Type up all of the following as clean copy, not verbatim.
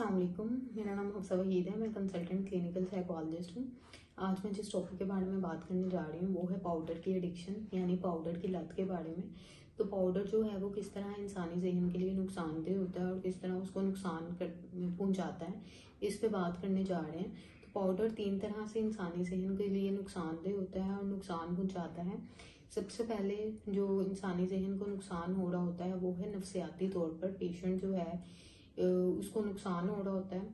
अस्सलाम वालेकुम। मेरा नाम हफ्सा वहीद है। मैं कंसल्टेंट क्लिनिकल साइकोलॉजिस्ट हूँ। आज मैं जिस टॉपिक के बारे में बात करने जा रही हूँ वो है पाउडर की एडिक्शन, यानी पाउडर की लत के बारे में। तो पाउडर जो है वो किस तरह इंसानी जहन के लिए नुकसानदेह होता है और किस तरह उसको नुकसान पहुँचाता है, इस पे बात करने जा रहे हैं। तो पाउडर 3 तरह से इंसानी जहन के लिए नुकसानदेह होता है और नुकसान पहुँचाता है। सबसे पहले जो इंसानी जहन को नुकसान हो रहा होता है वो है नफसियाती तौर पर। पेशेंट जो है उसको नुकसान हो रहा होता है।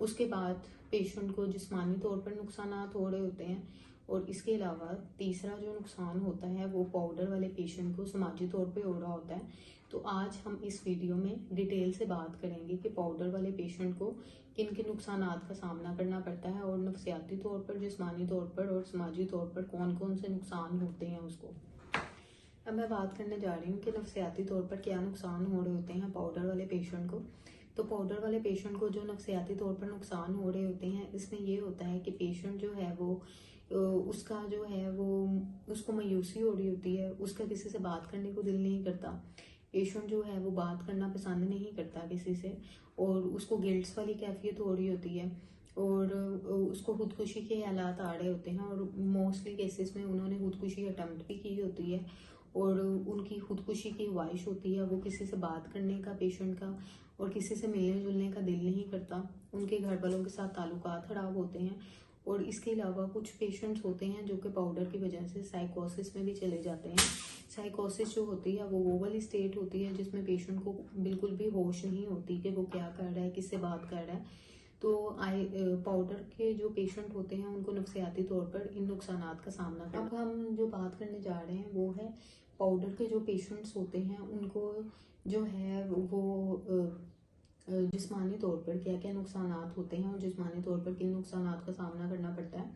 उसके बाद पेशेंट को जिस्मानी तौर पर नुकसान हो रहे होते हैं। और इसके अलावा तीसरा जो नुकसान होता है वो पाउडर वाले पेशेंट को समाजी तौर पे हो रहा होता है। तो आज हम इस वीडियो में डिटेल से बात करेंगे कि पाउडर वाले पेशेंट को किन किन नुकसानात का सामना करना पड़ता है और नफसियाती तौर पर, जिस्मानी तौर पर और समाजी तौर पर कौन कौन से नुकसान होते हैं उसको। अब मैं बात करने जा रही हूँ कि नफसियाती तौर पर क्या नुकसान हो रहे होते हैं पाउडर वाले पेशेंट को। तो पाउडर वाले पेशेंट को जो नफसियाती तौर पर नुकसान हो रहे होते हैं, इसमें ये होता है कि पेशेंट जो है वो उसका जो है वो उसको मायूसी हो रही होती है, उसका किसी से बात करने को दिल नहीं करता। पेशेंट जो है वो बात करना पसंद नहीं करता किसी से, और उसको गिल्ट्स वाली कैफियत हो रही होती है और उसको खुदकुशी के हालात आ रहे होते हैं। और मोस्टली केसेस में उन्होंने खुदकुशी अटेम्प्ट भी की होती है और उनकी खुदकुशी की ख्वाहिश होती है। वो किसी से बात करने का पेशेंट का और किसी से मिलने जुलने का दिल नहीं करता। उनके घर वालों के साथ ताल्लुकात खराब होते हैं। और इसके अलावा कुछ पेशेंट्स होते हैं जो कि पाउडर की वजह से साइकोसिस में भी चले जाते हैं। साइकोसिस जो होती है वो वाली स्टेट होती है जिसमें पेशेंट को बिल्कुल भी होश नहीं होती कि वो क्या कर रहा है, किससे बात कर रहा है। तो पाउडर के जो पेशेंट होते हैं उनको नफसियाती तौर पर इन नुकसानात का सामना करना। अब हम जो बात करने जा रहे हैं वो है पाउडर के जो पेशेंट्स होते हैं उनको जो है वो जिस्मानी तौर पर क्या क्या नुकसानात होते हैं और जिस्मानी तौर पर किन नुकसानात का सामना करना पड़ता है।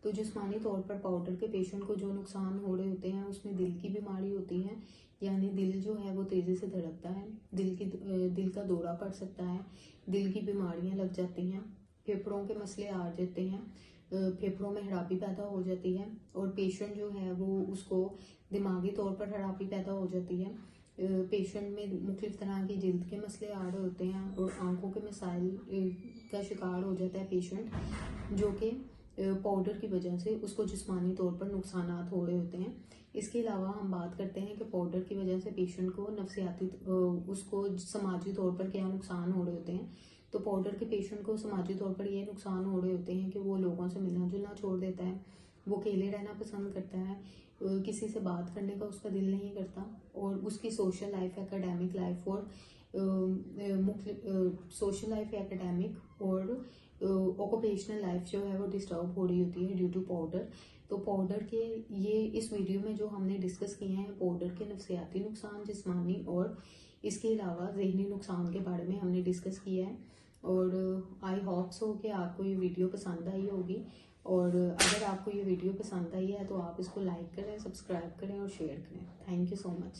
तो जिस्मानी तौर पर पाउडर के पेशेंट को जो नुकसान हो रहे होते हैं उसमें दिल की बीमारी होती है, यानी दिल जो है वो तेज़ी से धड़कता है, दिल का दौरा पड़ सकता है, दिल की बीमारियां लग जाती हैं, फेफड़ों के मसले आ जाते हैं, फेफड़ों में खराबी पैदा हो जाती है और पेशेंट जो है वो उसको दिमागी तौर पर खराबी पैदा हो जाती है। पेशेंट में मुख्तलिफ तरह की जिल्द के मसले आ रहे होते हैं और आंखों के मसाइल का शिकार हो जाता है पेशेंट, जो कि पाउडर की वजह से उसको जिस्मानी तौर पर नुकसान हो रहे होते हैं। इसके अलावा हम बात करते हैं कि पाउडर की वजह से पेशेंट को नफसियाती उसको समाजी तौर पर क्या नुकसान हो रहे होते हैं। तो पाउडर के पेशेंट को समाजी तौर पर ये नुकसान हो रहे होते हैं कि वो लोगों से मिलना जुलना छोड़ देता है, वो अकेले रहना पसंद करता है, किसी से बात करने का उसका दिल नहीं करता और उसकी सोशल लाइफ, एकेडमिक लाइफ और सोशल लाइफ, एकेडमिक और ऑक्यूपेशनल लाइफ जो है वो डिस्टर्ब हो रही होती है ड्यू टू पाउडर। तो पाउडर के ये इस वीडियो में जो हमने डिस्कस किए हैं पाउडर के नफसियाती नुकसान, जिस्मानी और इसके अलावा जहनी नुकसान के बारे में हमने डिस्कस किया है। और आई होप सो कि आपको ये वीडियो पसंद आई होगी। और अगर आपको ये वीडियो पसंद आई है तो आप इसको लाइक करें, सब्सक्राइब करें और शेयर करें। Thank you so much.